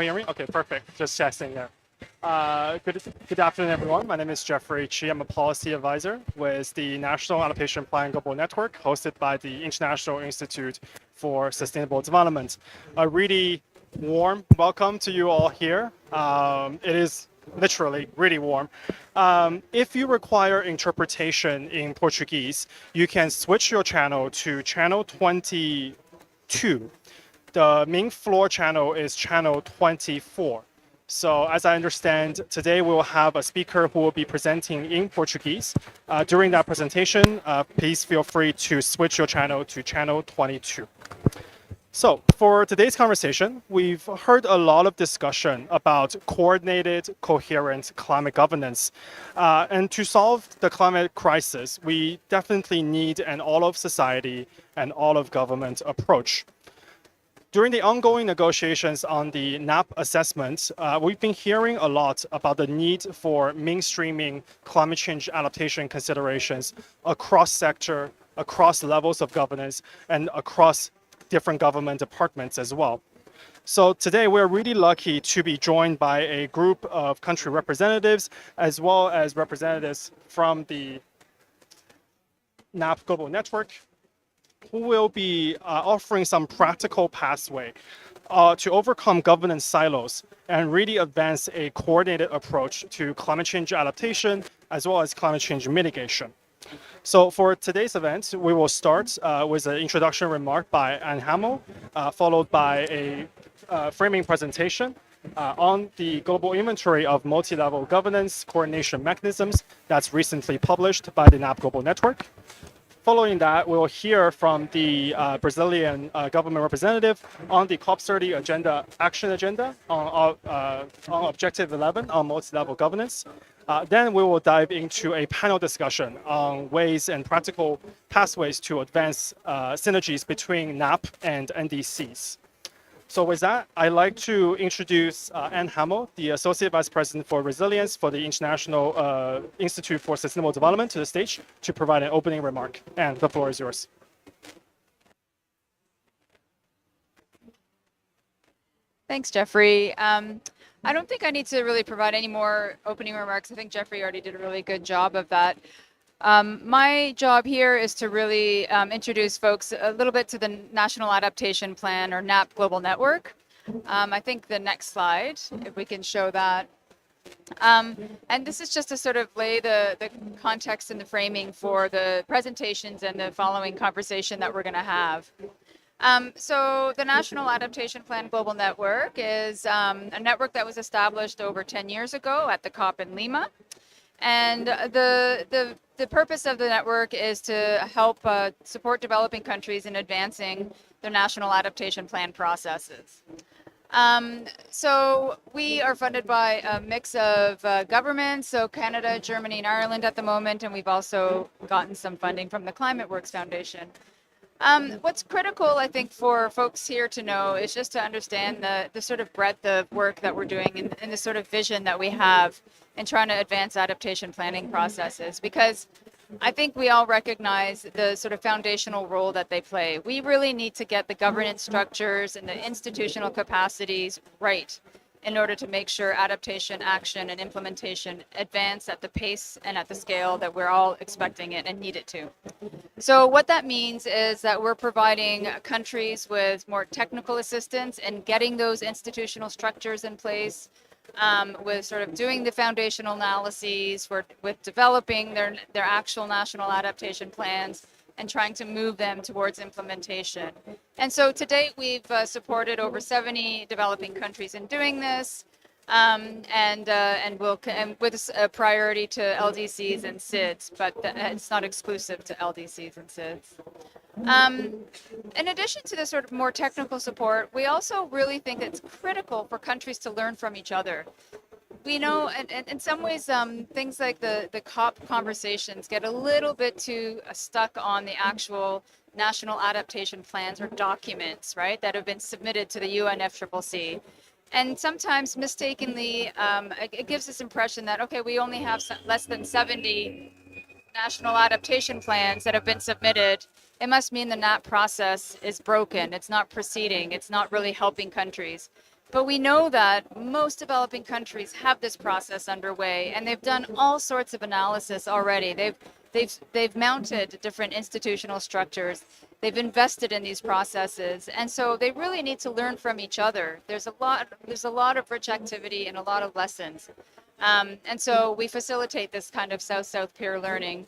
Can you hear me? Okay, perfect. Just testing there. Good afternoon, everyone. My name is Jeffrey Chi. I'm a policy advisor with the National Adaptation Plan Global Network, hosted by the International Institute for Sustainable Development. A really warm welcome to you all here. It is literally really warm. If you require interpretation in Portuguese, you can switch your channel to channel 22. The main floor channel is channel 24. So as I understand, today we will have a speaker who will be presenting in Portuguese. During that presentation, please feel free to switch your channel to channel 22. So for today's conversation, we've heard a lot of discussion about coordinated, coherent climate governance. And to solve the climate crisis, we definitely need an all-of-society and all-of-government approach. During the ongoing negotiations on the NAP assessment, we've been hearing a lot about the need for mainstreaming climate change adaptation considerations across sector, across levels of governance, and across different government departments as well. So today we're really lucky to be joined by a group of country representatives, as well as representatives from the NAP Global Network, who will be offering some practical pathway to overcome governance silos and really advance a coordinated approach to climate change adaptation as well as climate change mitigation. So for today's event, we will start with an introduction remark by Anne Hamill, followed by a framing presentation on the global inventory of multi-level governance coordination mechanisms that's recently published by the NAP Global Network. Following that, we'll hear from the Brazilian government representative on the COP30 action agenda on Objective 11 on multi-level governance. Then we will dive into a panel discussion on ways and practical pathways to advance synergies between NAP and NDCs. So with that, I'd like to introduce Anne Hamill, the Associate Vice President for Resilience for the International Institute for Sustainable Development, to the stage to provide an opening remark. Anne, the floor is yours. Thanks, Jeffrey. I don't think I need to really provide any more opening remarks. I think Jeffrey already did a really good job of that. My job here is to really introduce folks a little bit to the National Adaptation Plan, or NAP Global Network. I think the next slide, if we can show that. And this is just to sort of lay the context and the framing for the presentations and the following conversation that we're going to have. So the National Adaptation Plan Global Network is a network that was established over 10 years ago at the COP in Lima. And the purpose of the network is to help support developing countries in advancing their national adaptation plan processes. So we are funded by a mix of governments, so Canada, Germany, and Ireland at the moment, and we've also gotten some funding from the Climate Works Foundation. What's critical, I think, for folks here to know is just to understand the sort of breadth of work that we're doing and the sort of vision that we have in trying to advance adaptation planning processes, because I think we all recognize the sort of foundational role that they play. We really need to get the governance structures and the institutional capacities right in order to make sure adaptation, action, and implementation advance at the pace and at the scale that we're all expecting it and need it to. So what that means is that we're providing countries with more technical assistance in getting those institutional structures in place, with sort of doing the foundational analyses, with developing their actual national adaptation plans, and trying to move them towards implementation. And so to date, we've supported over 70 developing countries in doing this, and with a priority to LDCs and SIDS, but it's not exclusive to LDCs and SIDS. In addition to the sort of more technical support, we also really think it's critical for countries to learn from each other. We know, and in some ways, things like the COP conversations get a little bit too stuck on the actual national adaptation plans or documents, right, that have been submitted to the UNFCCC. And sometimes mistakenly, it gives this impression that, okay, we only have less than 70 national adaptation plans that have been submitted. It must mean the NAP process is broken. It's not proceeding. It's not really helping countries. But we know that most developing countries have this process underway, and they've done all sorts of analysis already. They've mounted different institutional structures. They've invested in these processes, and so they really need to learn from each other. There's a lot of rich activity and a lot of lessons, and so we facilitate this kind of South-South peer learning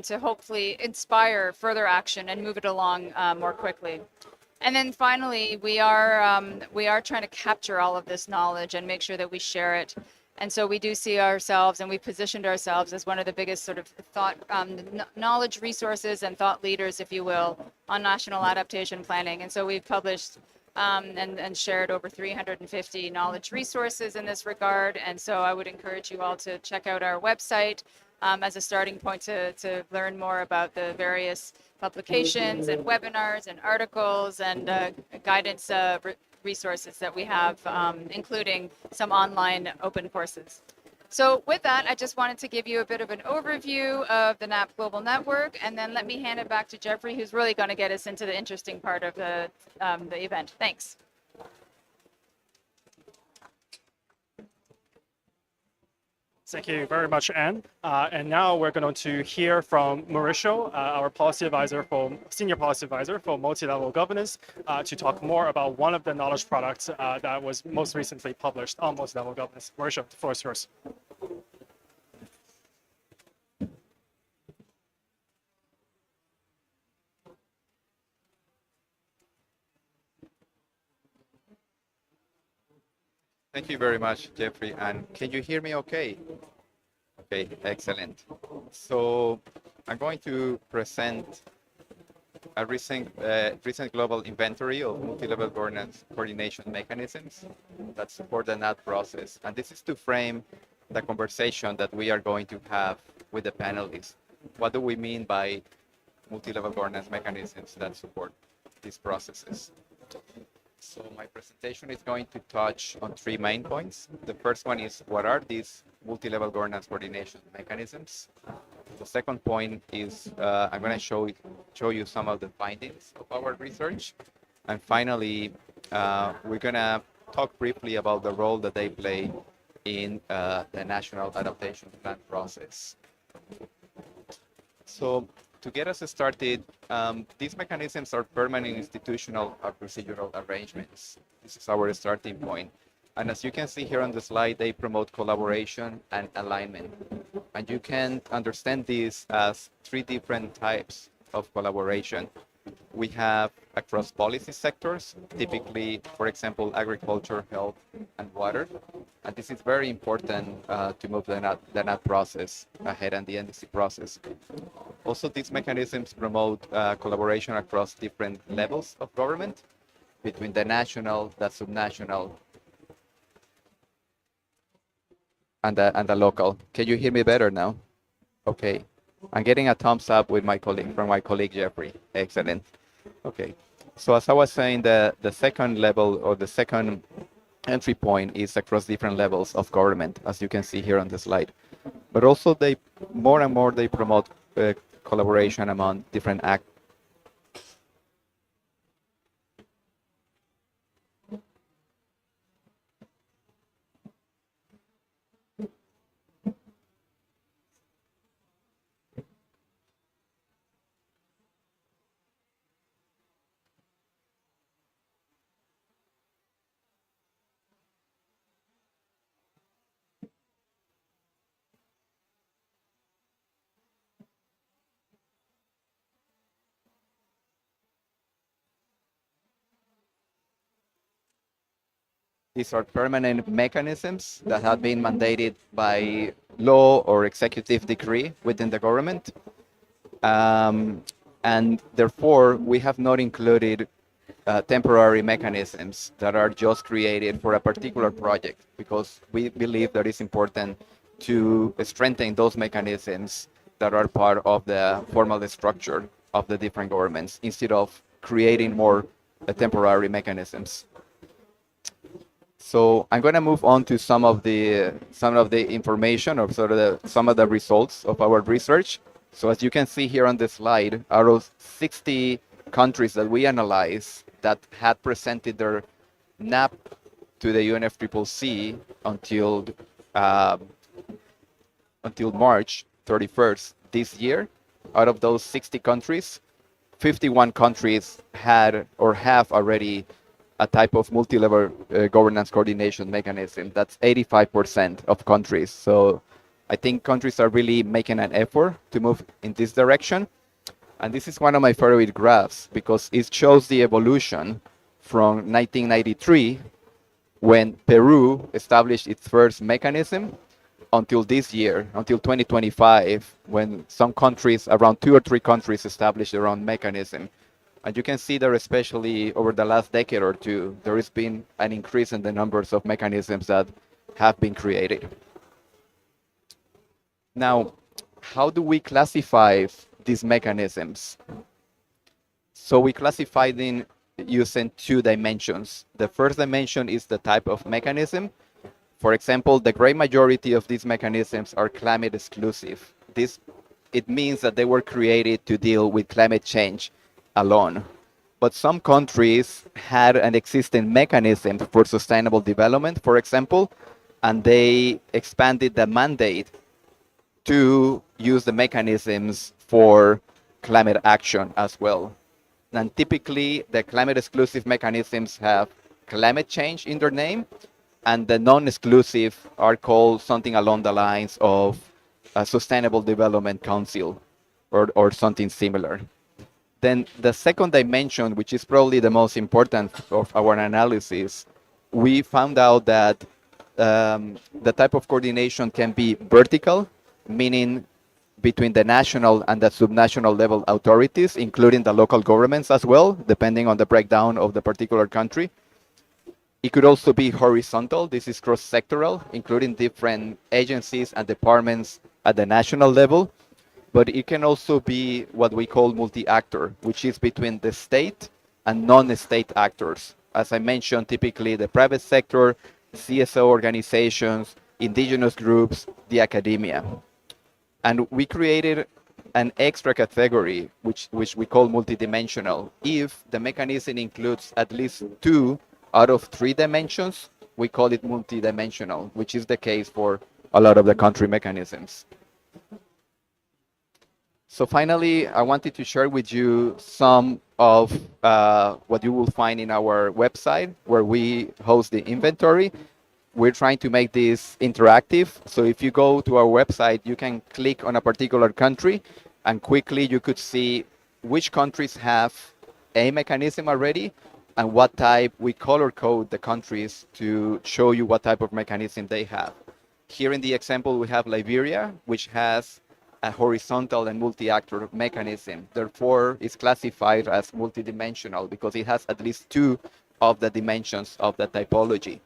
to hopefully inspire further action and move it along more quickly. And then finally, we are trying to capture all of this knowledge and make sure that we share it. And so we do see ourselves, and we positioned ourselves as one of the biggest sort of thought, knowledge resources and thought leaders, if you will, on national adaptation planning. And so we've published and shared over 350 knowledge resources in this regard. And so I would encourage you all to check out our website as a starting point to learn more about the various publications and webinars and articles and guidance resources that we have, including some online open courses. So with that, I just wanted to give you a bit of an overview of the NAP Global Network, and then let me hand it back to Jeffrey, who's really going to get us into the interesting part of the event. Thanks. Thank you very much, Anne. And now we're going to hear from Mauricio, our senior policy advisor for multi-level governance, to talk more about one of the knowledge products that was most recently published on multi-level governance. Mauricio, the floor is yours. Thank you very much, Jeffrey. And can you hear me okay? Okay, excellent. So I'm going to present a recent global inventory of multi-level governance coordination mechanisms that support the NAT process. And this is to frame the conversation that we are going to have with the panelists. What do we mean by multi-level governance mechanisms that support these processes? So my presentation is going to touch on three main points. The first one is, what are these multi-level governance coordination mechanisms? The second point is I'm going to show you some of the findings of our research. And finally, we're going to talk briefly about the role that they play in the National Adaptation Plan process. So to get us started, these mechanisms are permanent institutional or procedural arrangements. This is our starting point. And as you can see here on the slide, they promote collaboration and alignment. And you can understand this as three different types of collaboration. We have across policy sectors, typically, for example, agriculture, health, and water. And this is very important to move the NAT process ahead and the NDC process. Also, these mechanisms promote collaboration across different levels of government, between the national, the subnational, and the local. Can you hear me better now? Okay. I'm getting a thumbs up with from my colleague Jeffrey. Excellent. Okay. So as I was saying, the second level or the second entry point is across different levels of government, as you can see here on the slide. But also they more and more they promote collaboration among different actors. These are permanent mechanisms that have been mandated by law or executive decree within the government. And therefore, we have not included temporary mechanisms that are just created for a particular project, because we believe that it's important to strengthen those mechanisms that are part of the formal structure of the different governments, instead of creating more temporary mechanisms. So I'm going to move on to some of the information, or sort of some of the results of our research. So as you can see here on this slide, out of 60 countries that we analyzed that had presented their NAP to the UNFCCC uh, until March 31st this year. Out of those 60 countries, 51 countries had or have already a type of multi-level governance coordination mechanism. That's 85% of countries. So I think countries are really making an effort to move in this direction. And this is one of my favorite graphs because it shows the evolution from 1993, when Peru established its first mechanism, until this year, until 2025, when some countries, around 2 or 3 countries, established their own mechanism. And you can see that especially over the last decade or two, there has been an increase in the numbers of mechanisms that have been created. Now, how do we classify these mechanisms? So we classify them using 2 dimensions. The first dimension is the type of mechanism. For example, the great majority of these mechanisms are climate exclusive. It means that they were created to deal with climate change alone. But some countries had an existing mechanism for sustainable development, for example, and they expanded the mandate to use the mechanisms for climate action as well. And typically, the climate exclusive mechanisms have climate change in their name, and the non-exclusive are called something along the lines of a Sustainable Development Council or something similar. Then the second dimension, which is probably the most important of our analysis, we found out that the type of coordination can be vertical, meaning between the national and the subnational level authorities, including the local governments as well, depending on the breakdown of the particular country. It could also be horizontal. This is cross-sectoral, including different agencies and departments at the national level. But it can also be what we call multi-actor, which is between the state and non-state actors. As I mentioned, typically the private sector, CSO organizations, indigenous groups, the academia. And we created an extra category, which we call multidimensional. If the mechanism includes at least 2 out of 3 dimensions, we call it multidimensional, which is the case for a lot of the country mechanisms. So finally, I wanted to share with you some of what you will find in our website, where we host the inventory. We're trying to make this interactive. So if you go to our website, you can click on a particular country, and quickly you could see which countries have a mechanism already and what type. We color code the countries to show you what type of mechanism they have. Here in the example, we have Liberia, which has a horizontal and multi-actor mechanism. Therefore, it's classified as multidimensional because it has at least 2 of the dimensions of the typology.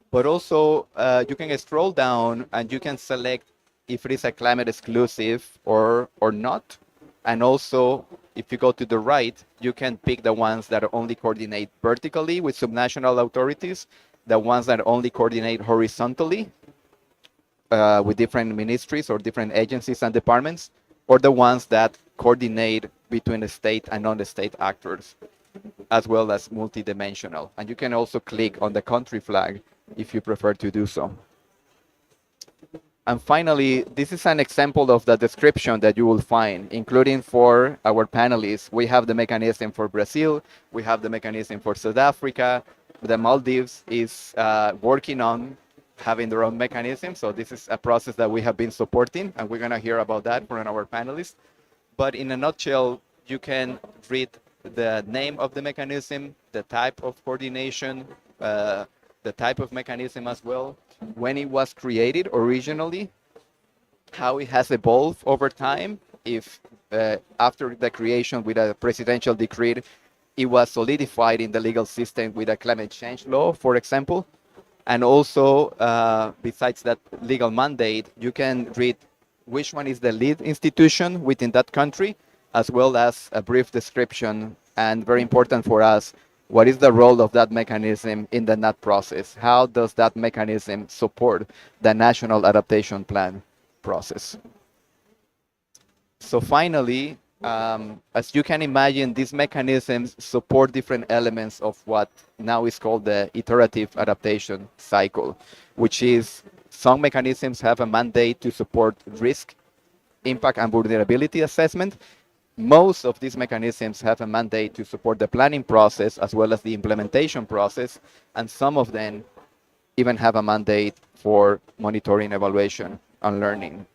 But also, you can scroll down and you can select if it is a climate exclusive or not. And also, if you go to the right, you can pick the ones that only coordinate vertically with subnational authorities, the ones that only coordinate horizontally with different ministries or different agencies and departments, or the ones that coordinate between the state and non-state actors, as well as multidimensional. And you can also click on the country flag if you prefer to do so. And finally, this is an example of the description that you will find, including for our panelists. We have the mechanism for Brazil, we have the mechanism for South Africa, the Maldives is working on having their own mechanism. So this is a process that we have been supporting, and we're gonna hear about that from our panelists. But in a nutshell, you can read the name of the mechanism, the type of coordination, the type of mechanism as well, when it was created originally, how it has evolved over time, if after the creation with a presidential decree, it was solidified in the legal system with a climate change law, for example. And also, besides that legal mandate, you can read which one is the lead institution within that country, as well as a brief description, and very important for us, what is the role of that mechanism in the NAT process? How does that mechanism support the National Adaptation Plan process? So finally, As you can imagine, these mechanisms support different elements of what now is called the iterative adaptation cycle, which is some mechanisms have a mandate to support risk, impact, and vulnerability assessment. Most of these mechanisms have a mandate to support the planning process as well as the implementation process, and some of them even have a mandate for monitoring, evaluation, and learning.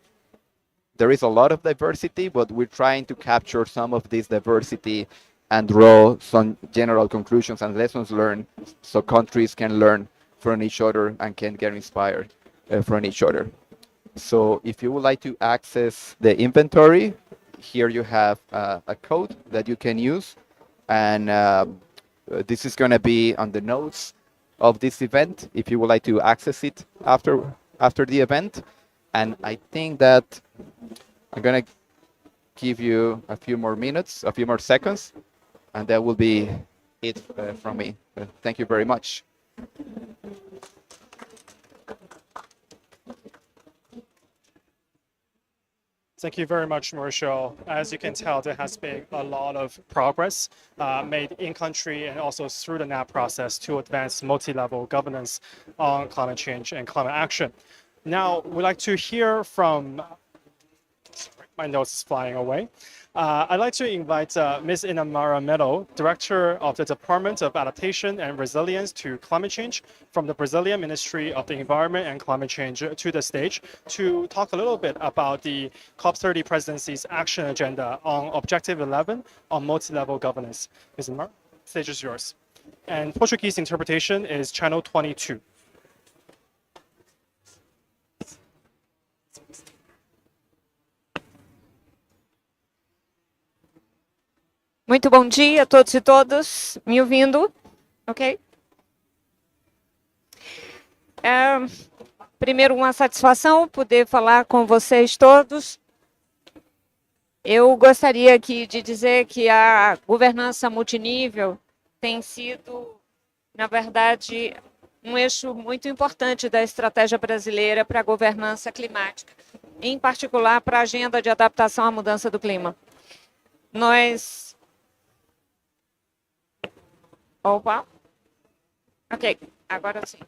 There is a lot of diversity, but we're trying to capture some of this diversity and draw some general conclusions and lessons learned so countries can learn from each other and can get inspired from each other. So if you would like to access the inventory, here you have a code that you can use. And this is going to be on the notes of this event if you would like to access it after the event. And I think that I'm going to give you a few more minutes, a few more seconds, and that will be it from me. Thank you very much. Thank you very much, Mauricio. As you can tell, there has been a lot of progress made in country and also through the NAP process to advance multi-level governance on climate change and climate action. Now, we'd like to hear from, sorry, my notes is flying away. I'd like to invite Ms. Inamara Melo, Director of the Department of Adaptation and Resilience to Climate Change from the Brazilian Ministry of the Environment and Climate Change to the stage to talk a little bit about the COP30 presidency's action agenda on Objective 11 on multi-level governance. Ms. Inamara, the stage is yours. And Portuguese interpretation is channel 22. Muito bom dia a todos e todas, me ouvindo? Ok? Primeiro, uma satisfação poder falar com vocês todos. Eu gostaria aqui de dizer que a governança multinível tem sido, na verdade, um eixo muito importante da estratégia brasileira para a governança climática, em particular para a agenda de adaptação à mudança do clima. Opa! Ok, agora sim.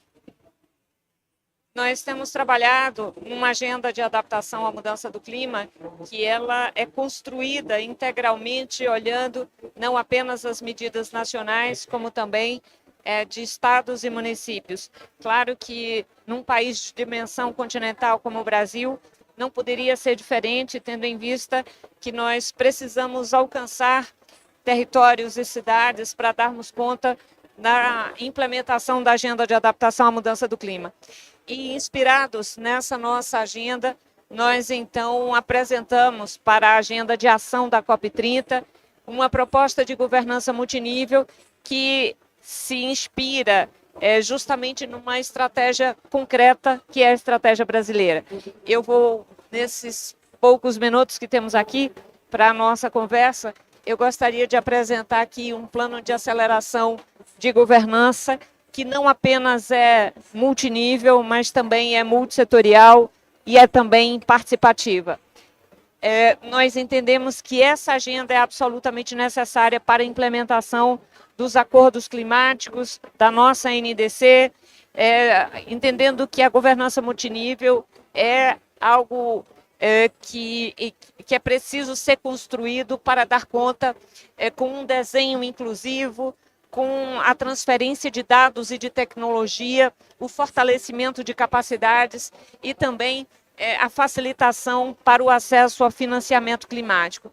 Nós temos trabalhado numa agenda de adaptação à mudança do clima que ela é construída integralmente olhando não apenas as medidas nacionais, como também de estados e municípios. Claro que num país de dimensão continental como o Brasil, não poderia ser diferente, tendo em vista que nós precisamos alcançar territórios e cidades para darmos conta da implementação da agenda de adaptação à mudança do clima. E inspirados nessa nossa agenda, nós então apresentamos para a agenda de ação da COP30 uma proposta de governança multinível que se inspira justamente numa estratégia concreta que é a estratégia brasileira. Eu vou, nesses poucos minutos que temos aqui para a nossa conversa, eu gostaria de apresentar aqui um plano de aceleração de governança que não apenas é multinível, mas também é multissetorial e é também participativa. Nós entendemos que essa agenda é absolutamente necessária para a implementação dos acordos climáticos, da nossa NDC, entendendo que a governança multinível é algo que é preciso ser construído para dar conta com um desenho inclusivo, com a transferência de dados e de tecnologia, o fortalecimento de capacidades e também a facilitação para o acesso ao financiamento climático.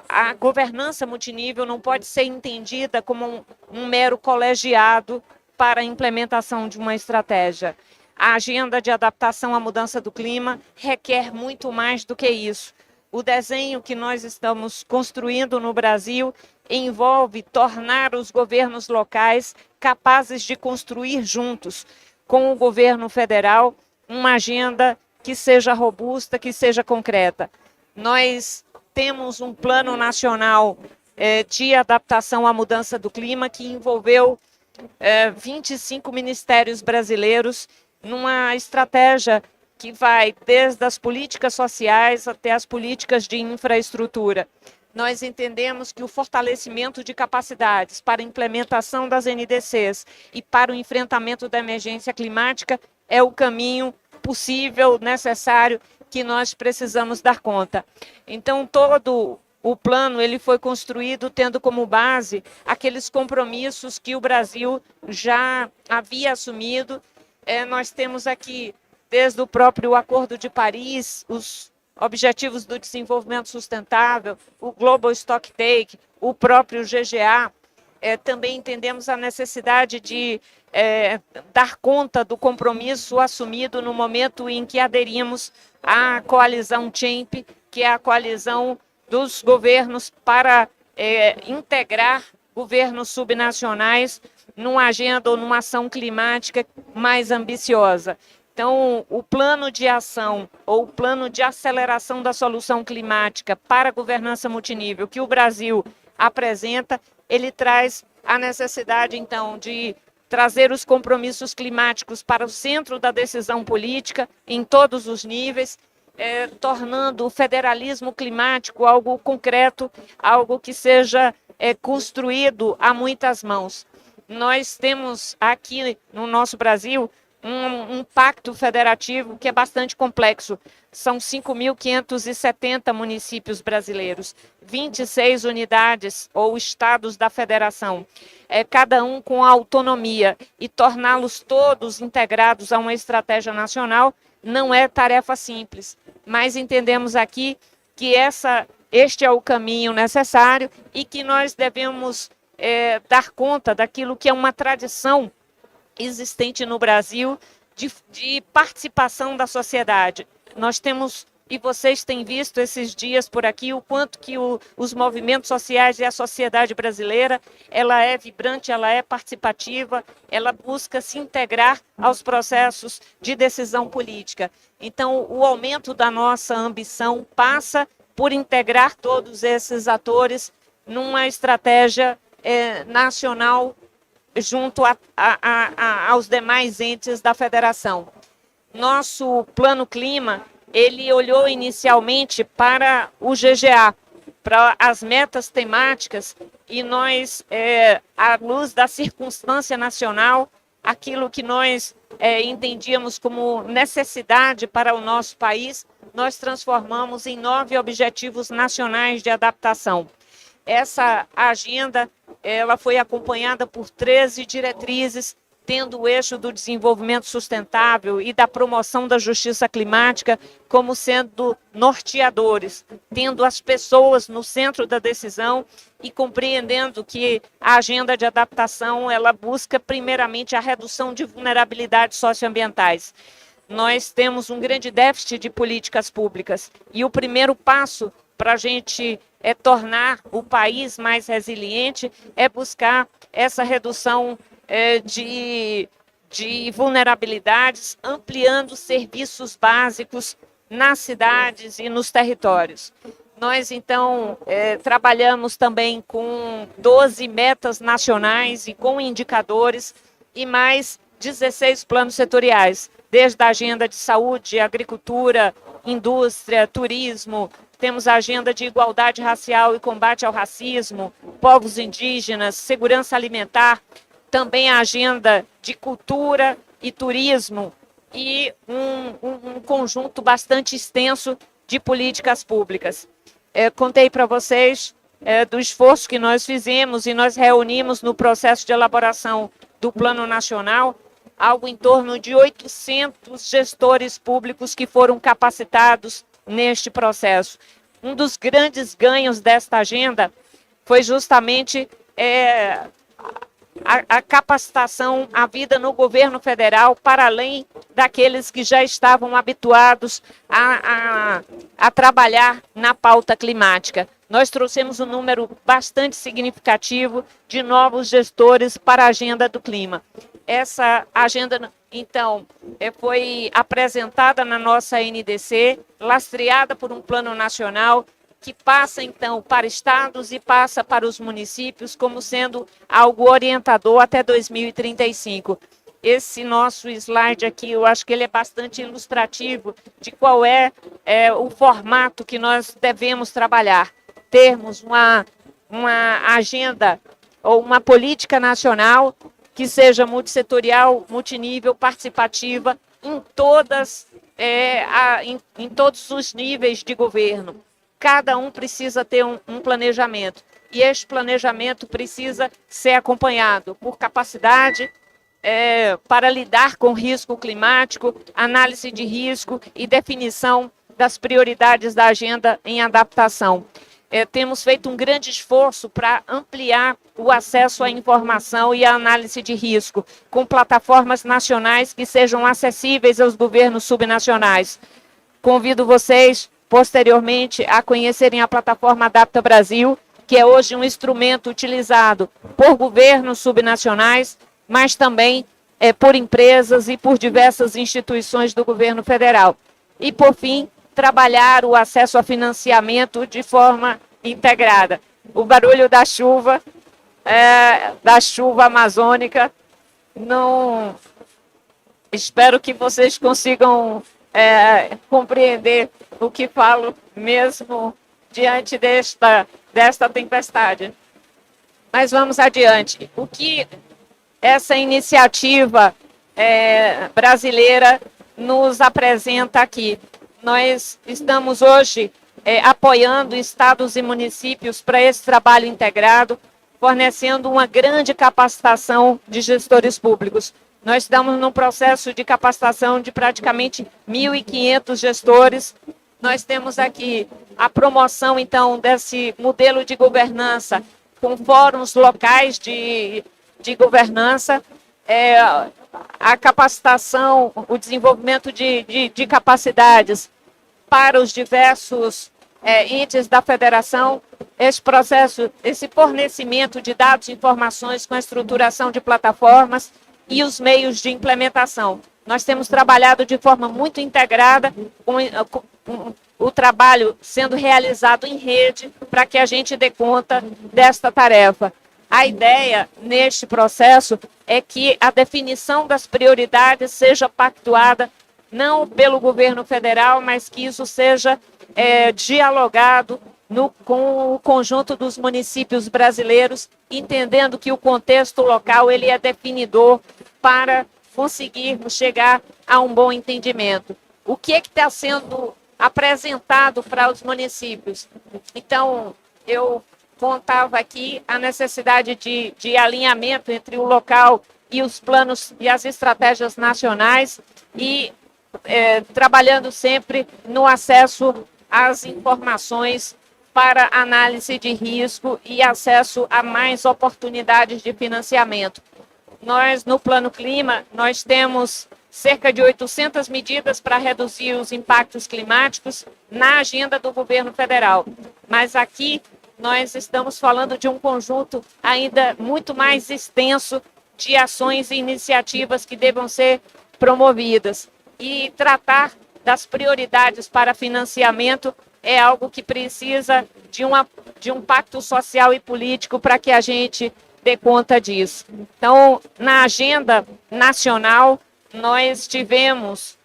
A governança multinível não pode ser entendida como um mero colegiado para a implementação de uma estratégia. A agenda de adaptação à mudança do clima requer muito mais do que isso. O desenho que nós estamos construindo no Brasil envolve tornar os governos locais capazes de construir juntos, com o governo federal, uma agenda que seja robusta, que seja concreta. Nós temos um plano nacional de adaptação à mudança do clima que envolveu 25 ministérios brasileiros numa estratégia que vai desde as políticas sociais até as políticas de infraestrutura. Nós entendemos que o fortalecimento de capacidades para a implementação das NDCs e para o enfrentamento da emergência climática é o caminho possível, necessário, que nós precisamos dar conta. Então, todo o plano ele foi construído tendo como base aqueles compromissos que o Brasil já havia assumido. Nós temos aqui, desde o próprio Acordo de Paris, os Objetivos do Desenvolvimento Sustentável, o Global Stocktake, o próprio GGA. Também entendemos a necessidade de dar conta do compromisso assumido no momento em que aderimos à coalizão CHAMP, que é a coalizão dos governos para integrar governos subnacionais numa agenda ou numa ação climática mais ambiciosa. Então, o plano de ação ou o plano de aceleração da solução climática para a governança multinível que o Brasil apresenta, ele traz a necessidade, então, de trazer os compromissos climáticos para o centro da decisão política em todos os níveis, tornando o federalismo climático algo concreto, algo que seja construído a muitas mãos. Nós temos aqui no nosso Brasil um pacto federativo que é bastante complexo. São 5.570 municípios brasileiros, 26 unidades ou estados da federação, cada um com autonomia, e torná-los todos integrados a uma estratégia nacional não é tarefa simples, mas entendemos aqui que este é o caminho necessário e que nós devemos dar conta daquilo que é uma tradição existente no Brasil de participação da sociedade. Nós temos, e vocês têm visto esses dias por aqui, o quanto que os movimentos sociais e a sociedade brasileira, ela é vibrante, ela é participativa, ela busca se integrar aos processos de decisão política. Então, o aumento da nossa ambição passa por integrar todos esses atores numa estratégia nacional junto aos demais entes da federação. Nosso plano clima, ele olhou inicialmente para o GGA, para as metas temáticas, e nós, à luz da circunstância nacional, aquilo que nós entendíamos como necessidade para o nosso país, nós transformamos em 9 objetivos nacionais de adaptação. Essa agenda ela foi acompanhada por 13 diretrizes, tendo o eixo do desenvolvimento sustentável e da promoção da justiça climática como sendo norteadores, tendo as pessoas no centro da decisão e compreendendo que a agenda de adaptação ela busca primeiramente a redução de vulnerabilidades socioambientais. Nós temos um grande déficit de políticas públicas e o primeiro passo para a gente tornar o país mais resiliente é buscar essa redução de vulnerabilidades, ampliando serviços básicos nas cidades e nos territórios. Nós, então, trabalhamos também com 12 metas nacionais e com indicadores e mais 16 planos setoriais, desde a agenda de saúde, agricultura, indústria, turismo. Temos a agenda de igualdade racial e combate ao racismo, povos indígenas, segurança alimentar, também a agenda de cultura e turismo e um conjunto bastante extenso de políticas públicas. Contei para vocês do esforço que nós fizemos e nós reunimos no processo de elaboração do Plano Nacional algo em torno de 800 gestores públicos que foram capacitados neste processo. Um dos grandes ganhos desta agenda foi justamente a capacitação, a vida no governo federal, para além daqueles que já estavam habituados a trabalhar na pauta climática. Nós trouxemos um número bastante significativo de novos gestores para a agenda do clima. Essa agenda, então, foi apresentada na nossa NDC, lastreada por um plano nacional, que passa, então, para estados e passa para os municípios como sendo algo orientador até 2035. esse nosso slide aqui, eu acho que ele é bastante ilustrativo de qual é o formato que nós devemos trabalhar. Termos uma agenda ou uma política nacional que seja multissetorial, multinível, participativa em todos os níveis de governo. Cada um precisa ter um planejamento, e este planejamento precisa ser acompanhado por capacidade para lidar com risco climático, análise de risco e definição das prioridades da agenda em adaptação. Temos feito um grande esforço para ampliar o acesso à informação e à análise de risco, com plataformas nacionais que sejam acessíveis aos governos subnacionais. Convido vocês, posteriormente, a conhecerem a plataforma Adapta Brasil, que é hoje um instrumento utilizado por governos subnacionais, mas também por empresas e por diversas instituições do governo federal. E, por fim, trabalhar o acesso a financiamento de forma integrada. O barulho da chuva amazônica, não... espero que vocês consigam compreender o que falo mesmo diante desta tempestade. Mas vamos adiante. O que essa iniciativa brasileira nos apresenta aqui? Nós estamos hoje apoiando estados e municípios para esse trabalho integrado, fornecendo uma grande capacitação de gestores públicos. Nós estamos num processo de capacitação de praticamente 1.500 gestores. Nós temos aqui a promoção, então, desse modelo de governança com fóruns locais de governança, a capacitação, o desenvolvimento de capacidades para os diversos entes da federação, esse processo, esse fornecimento de dados e informações com a estruturação de plataformas e os meios de implementação. Nós temos trabalhado de forma muito integrada, com o trabalho sendo realizado em rede para que a gente dê conta desta tarefa. A ideia neste processo é que a definição das prioridades seja pactuada não pelo governo federal, mas que isso seja dialogado com o conjunto dos municípios brasileiros, entendendo que o contexto local ele é definidor para conseguirmos chegar a um bom entendimento. O que está sendo apresentado para os municípios? Então, eu contava aqui a necessidade de alinhamento entre o local e os planos e as estratégias nacionais e trabalhando sempre no acesso às informações para análise de risco e acesso a mais oportunidades de financiamento. Nós, no Plano Clima, nós temos cerca de 800 medidas para reduzir os impactos climáticos na agenda do governo federal. Mas aqui nós estamos falando de um conjunto ainda muito mais extenso de ações e iniciativas que devam ser promovidas. E tratar das prioridades para financiamento é algo que precisa de um pacto social e político para que a gente dê conta disso. Então, na agenda nacional, nós tivemos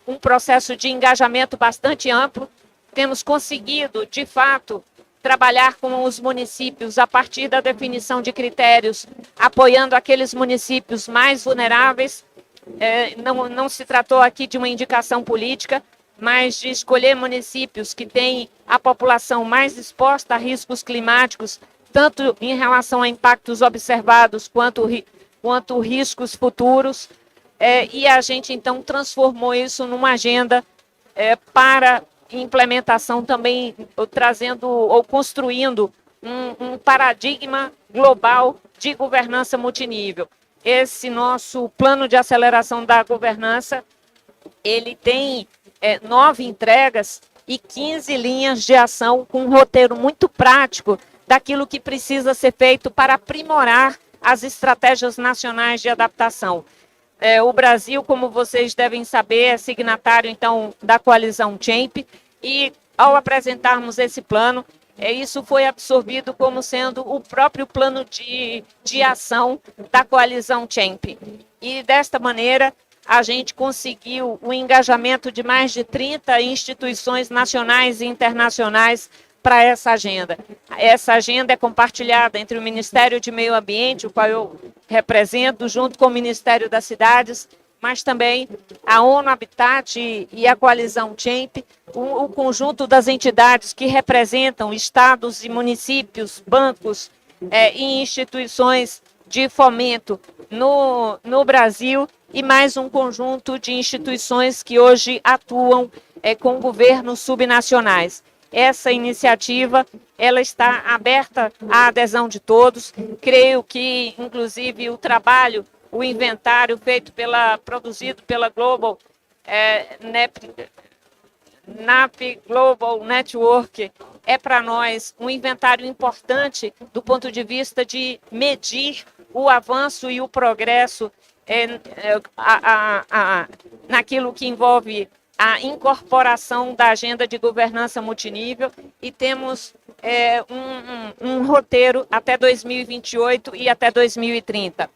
um processo de engajamento bastante amplo. Temos conseguido, de fato, trabalhar com os municípios a partir da definição de critérios, apoiando aqueles municípios mais vulneráveis. Não se tratou aqui de uma indicação política, mas de escolher municípios que têm a população mais exposta a riscos climáticos, tanto em relação a impactos observados quanto riscos futuros. E a gente, então, transformou isso numa agenda para implementação também, trazendo ou construindo um paradigma global de governança multinível. Esse nosso plano de aceleração da governança, ele tem 9 entregas e 15 linhas de ação com um roteiro muito prático daquilo que precisa ser feito para aprimorar as estratégias nacionais de adaptação. O Brasil, como vocês devem saber, é signatário, então, da coalizão CHAMP, e ao apresentarmos esse plano, isso foi absorvido como sendo o próprio plano de ação da coalizão CHAMP. E desta maneira, a gente conseguiu o engajamento de mais de 30 instituições nacionais e internacionais para essa agenda. Essa agenda é compartilhada entre o Ministério de Meio Ambiente, o qual eu represento, junto com o Ministério das Cidades, mas também a ONU Habitat e a coalizão CHAMP, o conjunto das entidades que representam estados e municípios, bancos e instituições de fomento no Brasil, e mais um conjunto de instituições que hoje atuam com governos subnacionais. Essa iniciativa ela está aberta à adesão de todos. Creio que, inclusive, o trabalho, o inventário produzido pela Global NAP Global Network é para nós um inventário importante do ponto de vista de medir o avanço e o progresso naquilo que envolve a incorporação da agenda de governança multinível, e temos um roteiro até 2028 e até 2030.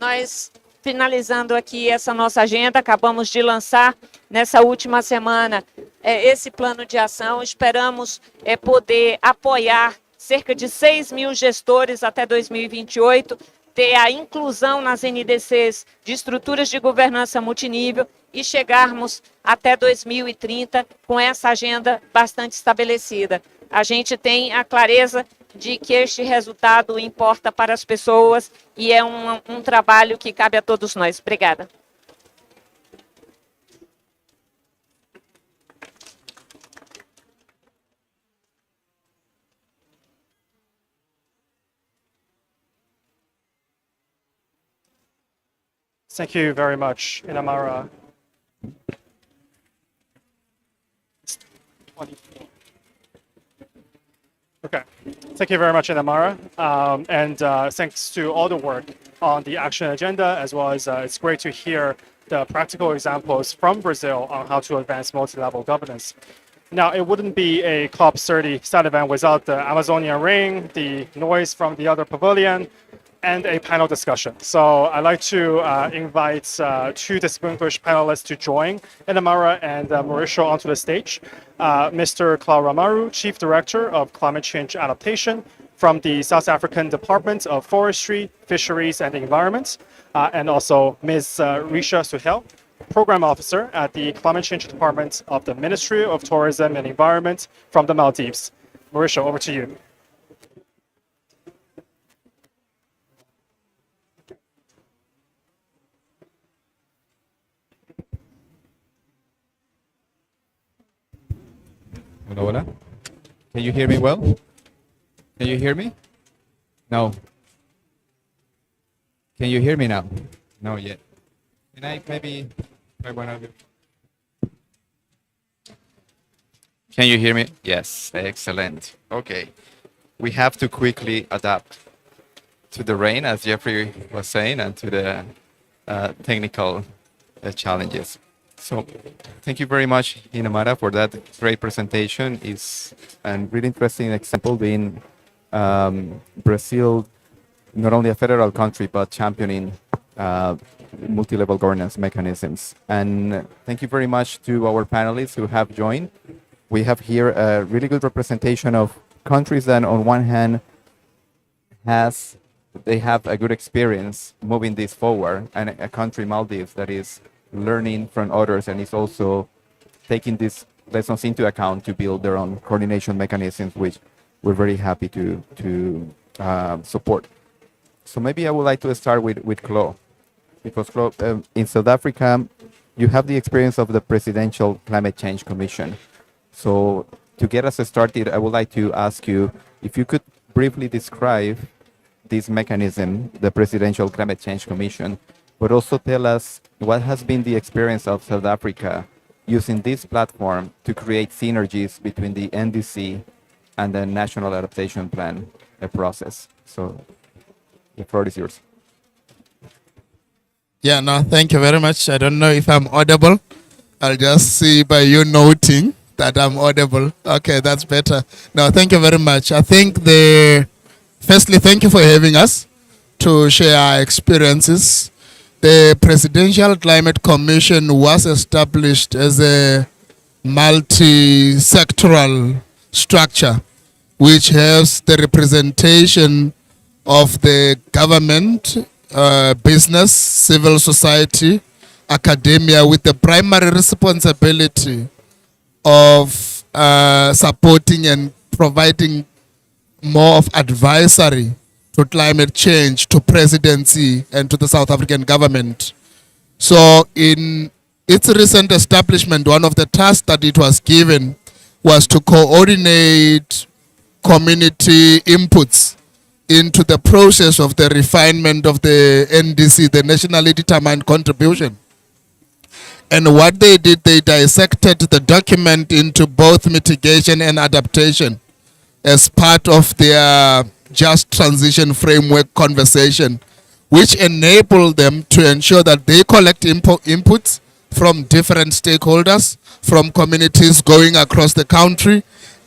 Nós, finalizando aqui essa nossa agenda, acabamos de lançar nessa última semana esse plano de ação. Esperamos poder apoiar cerca de 6 mil gestores até 2028, ter a inclusão nas NDCs de estruturas de governança multinível e chegarmos até 2030 com essa agenda bastante estabelecida. A gente tem a clareza de que este resultado importa para as pessoas e é um trabalho que cabe a todos nós. Obrigada. Thank you very much, Inamara. Okay, thank you very much, Inamara. And thanks to all the work on the action agenda, as well as it's great to hear the practical examples from Brazil on how to advance multi-level governance. Now, it wouldn't be a COP30 side event without the Amazonian ring, the noise from the other pavilion, and a panel discussion. So I'd like to invite two distinguished panelists to join Inamara and Mauricio onto the stage. Mr. Clau Ramaru, Chief Director of Climate Change Adaptation from the South African Department of Forestry, Fisheries and Environment, and also Ms. Risha Suhel, Program Officer at the Climate Change Department of the Ministry of Tourism and Environment from the Maldives. Mauricio, over to you. Hola, hola. Can you hear me well? Can you hear me? No. Can you hear me now? No yet. Can I maybe try one of you? Can you hear me? Yes, excellent. Okay. We have to quickly adapt to the rain, as Jeffrey was saying, and to the technical challenges. So thank you very much, Inamara, for that great presentation. It's a really interesting example being Brazil, not only a federal country, but championing multi-level governance mechanisms. And thank you very much to our panelists who have joined. We have here a really good representation of countries that on one hand they have a good experience moving this forward, and a country, Maldives, that is learning from others and is also taking these lessons into account to build their own coordination mechanisms, which we're very happy to support. So maybe I would like to start with Clau, because Clau, in South Africa, you have the experience of the Presidential Climate Change Commission. So to get us started, I would like to ask you if you could briefly describe this mechanism, the Presidential Climate Change Commission, but also tell us what has been the experience of South Africa using this platform to create synergies between the NDC and the National Adaptation Plan process. So the floor is yours. Yeah, no, thank you very much. I don't know if I'm audible. I'll just see by you noting that I'm audible. Okay, that's better. No, thank you very much. I think firstly, thank you for having us to share our experiences. The Presidential Climate Commission was established as a multi-sectoral structure which has the representation of the government, business, civil society, academia, with the primary responsibility of supporting and providing more of advisory to climate change, to presidency, and to the South African government. So in its recent establishment, one of the tasks that it was given was to coordinate community inputs into the process of the refinement of the NDC, the nationally determined contribution. And what they did, they dissected the document into both mitigation and adaptation as part of their just transition framework conversation, which enabled them to ensure that they collect inputs from different stakeholders, from communities going across the country,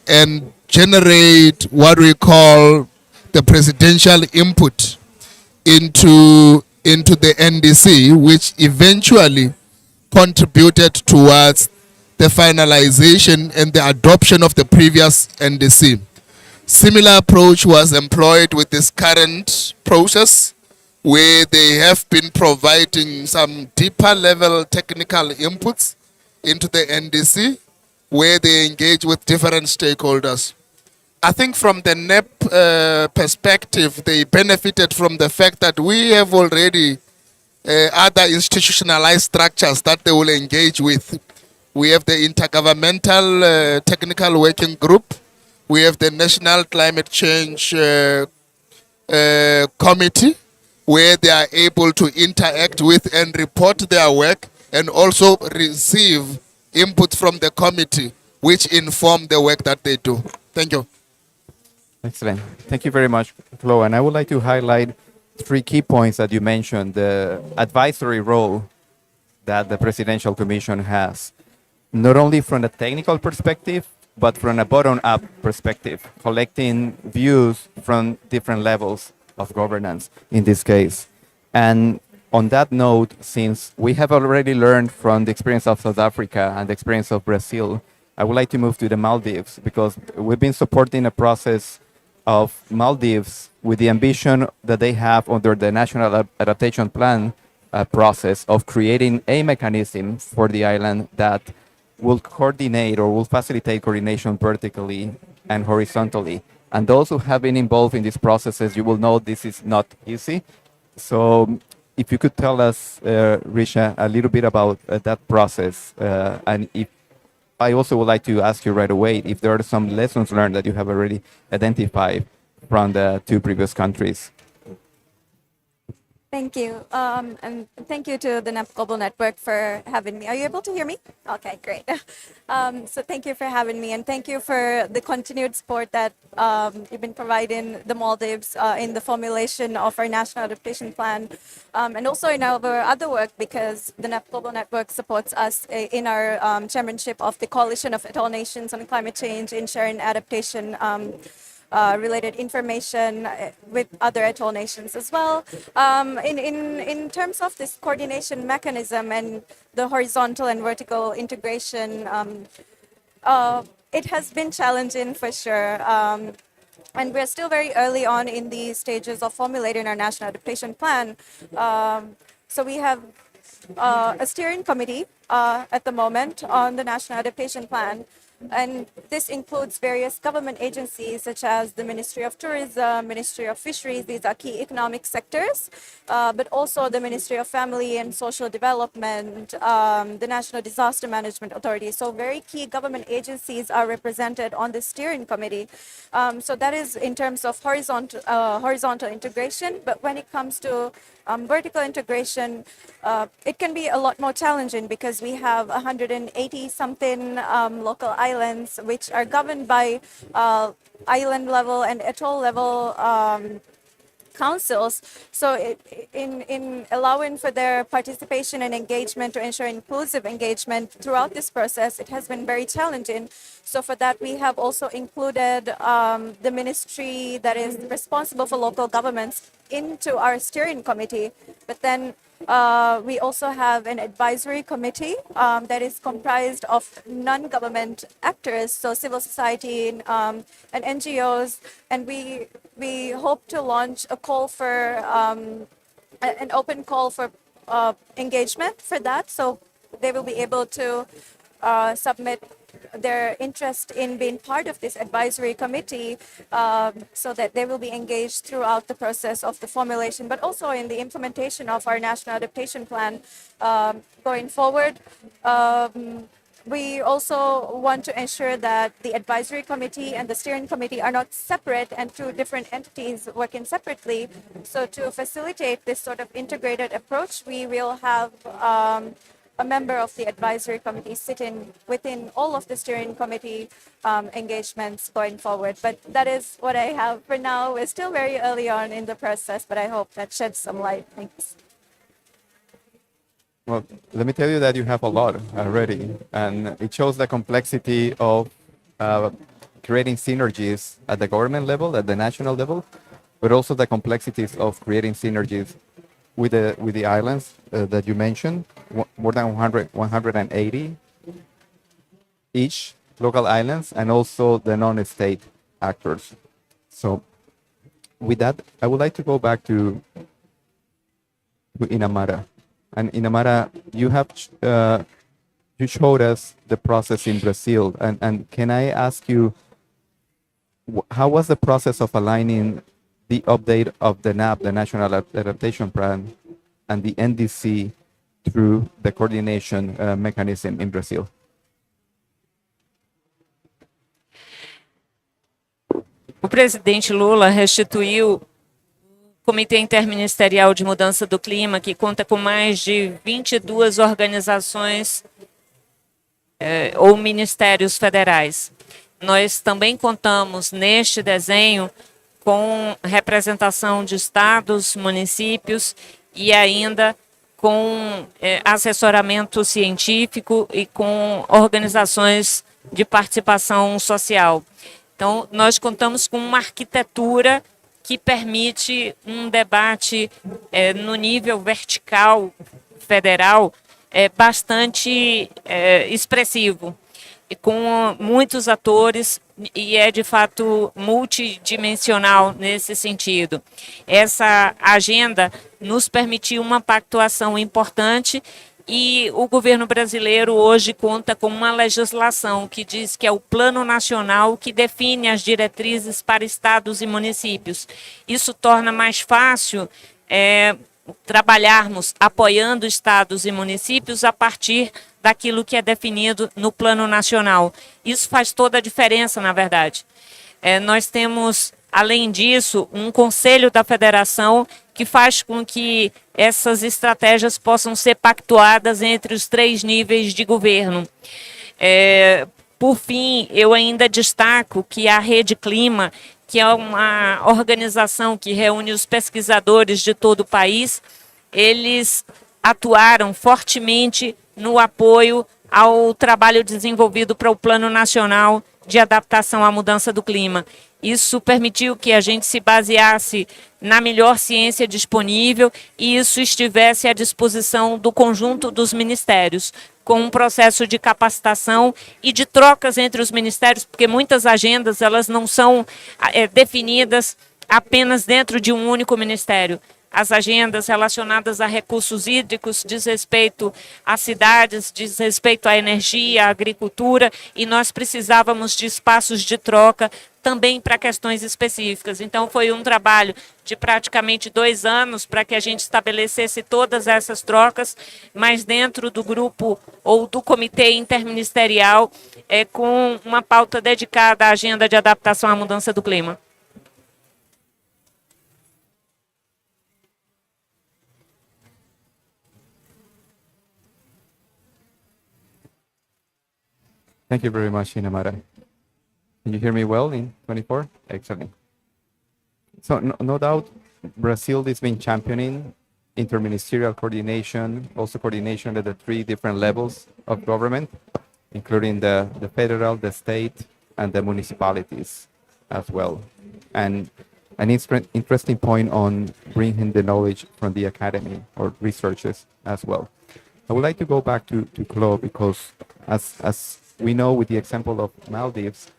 and generate what we call the presidential input into the NDC, which eventually contributed towards the finalization and the adoption of the previous NDC. Similar approach was employed with this current process, where they have been providing some deeper level technical inputs into the NDC, where they engage with different stakeholders. I think from the NEP perspective, they benefited from the fact that we have already other institutionalized structures that they will engage with. We have the Intergovernmental Technical Working Group. We have the National Climate Change Committee, where they are able to interact with and report their work, and also receive input from the committee, which inform the work that they do. Thank you. Excellent. Thank you very much, Flo. And I would like to highlight 3 key points that you mentioned. The advisory role that the Presidential Commission has, not only from a technical perspective, but from a bottom-up perspective, collecting views from different levels of governance in this case. And on that note, since we have already learned from the experience of South Africa and the experience of Brazil, I would like to move to the Maldives, because we've been supporting a process of Maldives with the ambition that they have under the National Adaptation Plan process of creating a mechanism for the island that will coordinate or will facilitate coordination vertically and horizontally. And those who have been involved in these processes, you will know this is not easy. So if you could tell us, Risha, a little bit about that process, and if I also would like to ask you right away if there are some lessons learned that you have already identified from the 2 previous countries. Thank you. And thank you to the NEP Global Network for having me. Are you able to hear me? Okay, great. So thank you for having me, and thank you for the continued support that you've been providing the Maldives in the formulation of our National Adaptation Plan, and also in our other work, because the NEP Global Network supports us in our chairmanship of the Coalition of Atoll Nations on Climate Change in sharing adaptation related information with other atoll nations as well. In terms of this coordination mechanism and the horizontal and vertical integration, it has been challenging for sure. And we're still very early on in the stages of formulating our National Adaptation Plan. So we have a steering committee at the moment on the National Adaptation Plan. And this includes various government agencies such as the Ministry of Tourism, Ministry of Fisheries, these are key economic sectors, but also the Ministry of Family and Social Development, the National Disaster Management Authority. So very key government agencies are represented on the steering committee. So that is in terms of horizontal integration, but when it comes to vertical integration, it can be a lot more challenging because we have 180 something local islands which are governed by island level and atoll level councils. So in allowing for their participation and engagement to ensure inclusive engagement throughout this process, it has been very challenging. So for that, we have also included the ministry that is responsible for local governments into our steering committee. But then we also have an advisory committee that is comprised of non-government actors, so civil society and NGOs, and we hope to launch a call for an open call for engagement for that, so they will be able to submit their interest in being part of this advisory committee, so that they will be engaged throughout the process of the formulation, but also in the implementation of our National Adaptation Plan going forward. We also want to ensure that the advisory committee and the steering committee are not separate and two different entities working separately. So to facilitate this sort of integrated approach, we will have a member of the advisory committee sitting within all of the steering committee engagements going forward. But that is what I have for now. We're still very early on in the process, but I hope that sheds some light. Thanks. Well, let me tell you that you have a lot already, and it shows the complexity of creating synergies at the government level, at the national level, but also the complexities of creating synergies with the islands that you mentioned, more than 180 each local islands, and also the non-state actors. So with that, I would like to go back to Inamara. And Inamara, you have you showed us the process in Brazil, and can I ask you, how was the process of aligning the update of the NAP, the National Adaptation Plan, and the NDC through the coordination mechanism in Brazil? O presidente Lula restituiu Comitê Interministerial de Mudança do Clima, que conta com mais de 22 organizações ou ministérios federais. Nós também contamos neste desenho com representação de estados, municípios e ainda com assessoramento científico e com organizações de participação social. Então, nós contamos com uma arquitetura que permite um debate no nível vertical federal bastante expressivo, e com muitos atores, e é de fato multidimensional nesse sentido. Essa agenda nos permitiu uma pactuação importante, e o governo brasileiro hoje conta com uma legislação que diz que é o Plano Nacional que define as diretrizes para estados e municípios. Isso torna mais fácil trabalharmos apoiando estados e municípios a partir daquilo que é definido no Plano Nacional. Isso faz toda a diferença, na verdade. Nós temos, além disso, um Conselho da Federação que faz com que essas estratégias possam ser pactuadas entre os 3 níveis de governo. Por fim, eu ainda destaco que a Rede Clima, que é uma organização que reúne os pesquisadores de todo o país, eles atuaram fortemente no apoio ao trabalho desenvolvido para o Plano Nacional de Adaptação à Mudança do Clima. Isso permitiu que a gente se baseasse na melhor ciência disponível e isso estivesse à disposição do conjunto dos ministérios, com um processo de capacitação e de trocas entre os ministérios, porque muitas agendas elas não são definidas apenas dentro de um único ministério. As agendas relacionadas a recursos hídricos diz respeito a cidades, diz respeito à energia, à agricultura, e nós precisávamos de espaços de troca também para questões específicas. Então, foi um trabalho de praticamente 2 anos para que a gente estabelecesse todas essas trocas, mas dentro do grupo ou do comitê interministerial, com uma pauta dedicada à agenda de adaptação à mudança do clima. Thank you very much, Inamara. Can you hear me well in 24? Excellent. So no doubt Brazil has been championing interministerial coordination, also coordination at the three different levels of government, including the federal, the state, and the municipalities as well. And an interesting point on bringing the knowledge from the academy or researchers as well. I would like to go back to Claude because as we know with the example of Maldives,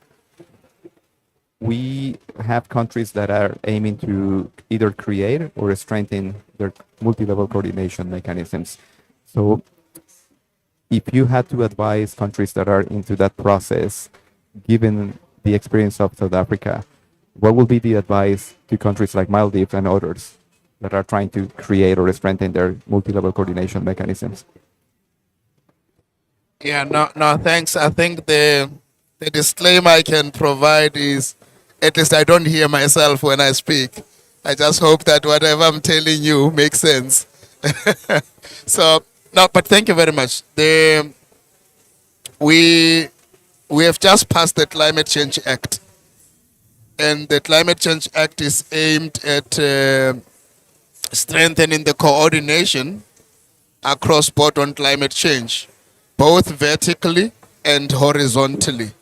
we have countries that are aiming to either create or strengthen their multi-level coordination mechanisms. So if you had to advise countries that are into that process, given the experience of South Africa, what would be the advice to countries like Maldives and others that are trying to create or strengthen their multi-level coordination mechanisms? Yeah, no, thanks. I think the disclaimer I can provide is, at least I don't hear myself when I speak. I just hope that whatever I'm telling you makes sense. So, no, but thank you very much. We have just passed the Climate Change Act, and the Climate Change Act is aimed at strengthening the coordination across board on climate change, both vertically and horizontally.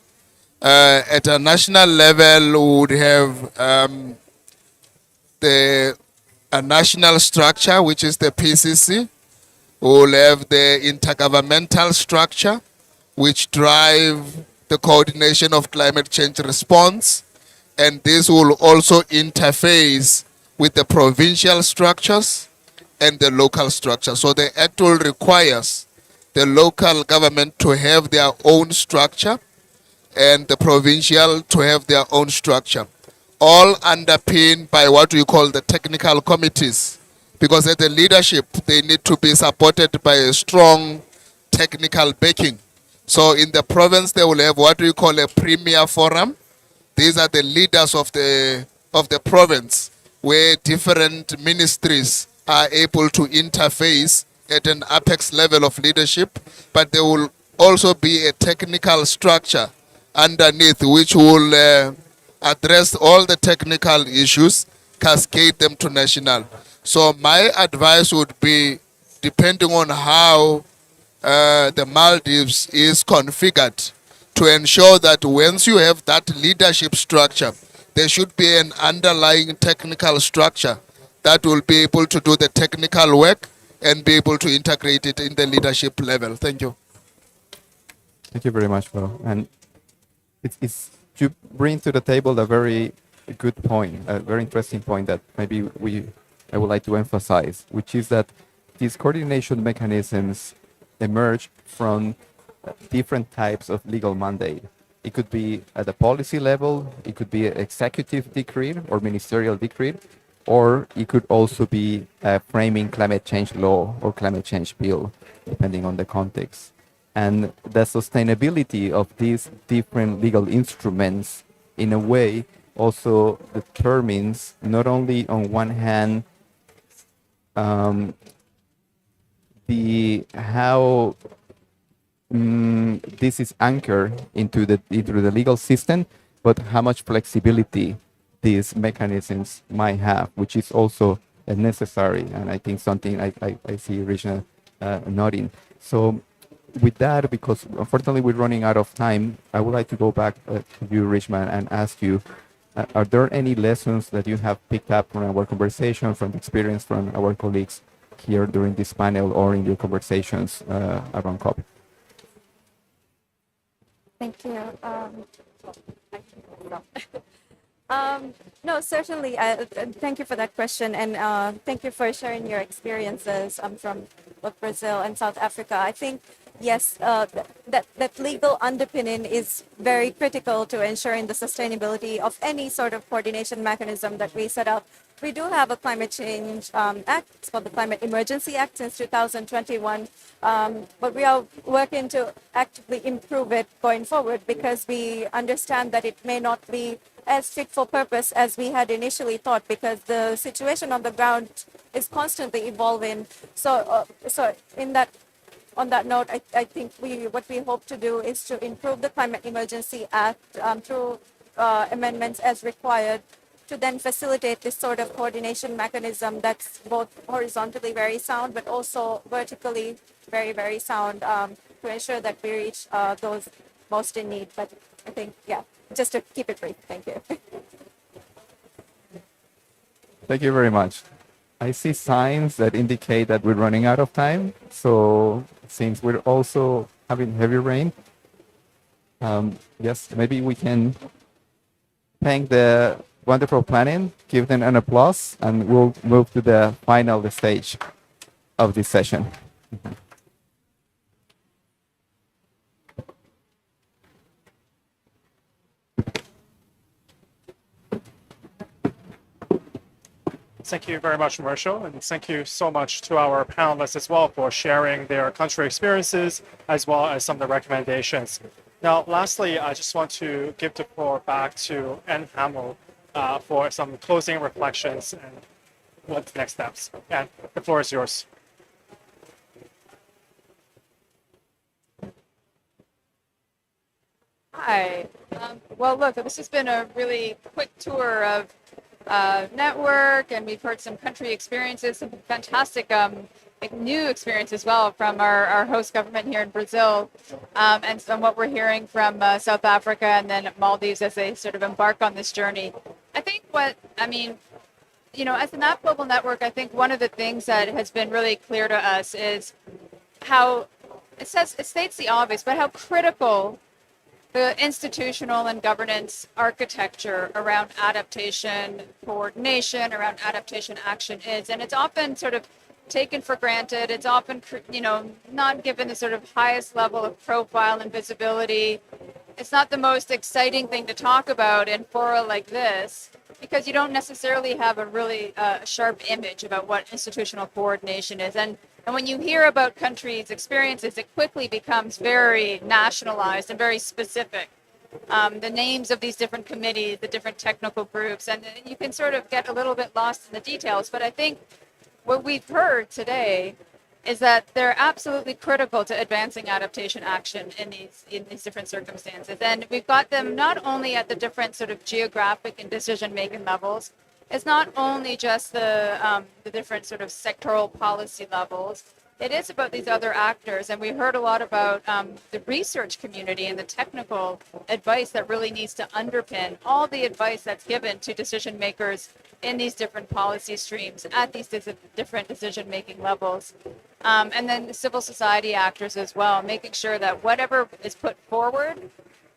At a national level, we would have a national structure, which is the PCC. We will have the intergovernmental structure, which drive the coordination of climate change response. And this will also interface with the provincial structures and the local structure. So the Act will requires the local government to have their own structure and the provincial to have their own structure, all underpinned by what we call the technical committees, because at the leadership, they need to be supported by a strong technical backing. So in the province, they will have what we call a premier forum. These are the leaders of the province, where different ministries are able to interface at an apex level of leadership, but there will also be a technical structure underneath which will address all the technical issues, cascade them to national. So my advice would be, depending on how the Maldives is configured, to ensure that once you have that leadership structure, there should be an underlying technical structure that will be able to do the technical work and be able to integrate it in the leadership level. Thank you. Thank you very much, Flo. And it's you bring to the table a very good point, a very interesting point that maybe I would like to emphasize, which is that these coordination mechanisms emerge from different types of legal mandate. It could be at the policy level, it could be an executive decree or ministerial decree, or it could also be framing climate change law or climate change bill, depending on the context. And the sustainability of these different legal instruments, in a way, also determines not only on one hand how this is anchored into the legal system, but how much flexibility these mechanisms might have, which is also necessary, and I think something I see Rishna nodding. So with that, because unfortunately we're running out of time, I would like to go back to you, Rishma, and ask you, are there any lessons that you have picked up from our conversation, from the experience from our colleagues here during this panel or in your conversations around COP? Thank you. No, certainly. Thank you for that question, and thank you for sharing your experiences from both Brazil and South Africa. I think, yes, that legal underpinning is very critical to ensuring the sustainability of any sort of coordination mechanism that we set up. We do have a climate change act. It's called the Climate Emergency Act since 2021. But we are working to actively improve it going forward, because we understand that it may not be as fit for purpose as we had initially thought, because the situation on the ground is constantly evolving. So on that note, I think what we hope to do is to improve the Climate Emergency Act through amendments as required, to then facilitate this sort of coordination mechanism that's both horizontally very sound, but also vertically very, very sound to ensure that we reach those most in need. But I think, yeah, just to keep it brief. Thank you. Thank you very much. I see signs that indicate that we're running out of time. So since we're also having heavy rain, yes, maybe we can thank the wonderful planning, give them an applause, and we'll move to the final stage of this session. Thank you very much, Marshall, and thank you so much to our panelists as well for sharing their country experiences as well as some of the recommendations. Now, lastly, I just want to give the floor back to Anne Hamill for some closing reflections and what's the next steps. Anne, the floor is yours. Hi. Well, look, this has been a really quick tour of network, and we've heard some country experiences, some fantastic new experience as well from our host government here in Brazil, and some what we're hearing from South Africa and then Maldives as they sort of embark on this journey. I think as the NAP Global Network, I think one of the things that has been really clear to us is how it states the obvious, but how critical the institutional and governance architecture around adaptation coordination, around adaptation action is. And it's often sort of taken for granted. It's often, not given the sort of highest level of profile and visibility. It's not the most exciting thing to talk about in fora like this, because you don't necessarily have a really sharp image about what institutional coordination is. And when you hear about countries' experiences, it quickly becomes very nationalized and very specific. The names of these different committees, the different technical groups, and you can sort of get a little bit lost in the details. But I think what we've heard today is that they're absolutely critical to advancing adaptation action in these different circumstances. And we've got them not only at the different sort of geographic and decision-making levels. It's not only just the different sort of sectoral policy levels. It is about these other actors, and we heard a lot about the research community and the technical advice that really needs to underpin all the advice that's given to decision makers in these different policy streams at these different decision-making levels. And then the civil society actors as well, making sure that whatever is put forward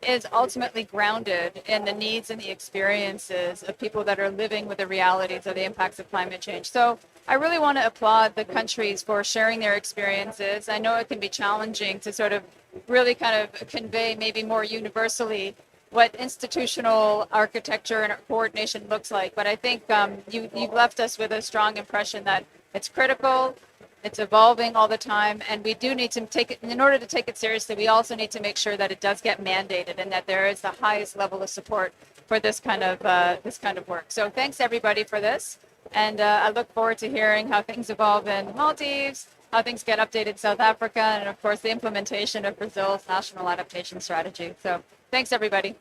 is ultimately grounded in the needs and the experiences of people that are living with the realities of the impacts of climate change. So I really want to applaud the countries for sharing their experiences. I know it can be challenging to sort of really kind of convey maybe more universally what institutional architecture and coordination looks like. But I think you've left us with a strong impression that it's critical, it's evolving all the time, and we do need to take it, in order to take it seriously, we also need to make sure that it does get mandated and that there is the highest level of support for this kind of work. So thanks everybody for this, and I look forward to hearing how things evolve in Maldives, how things get updated in South Africa, and of course the implementation of Brazil's National Adaptation Strategy. So thanks everybody.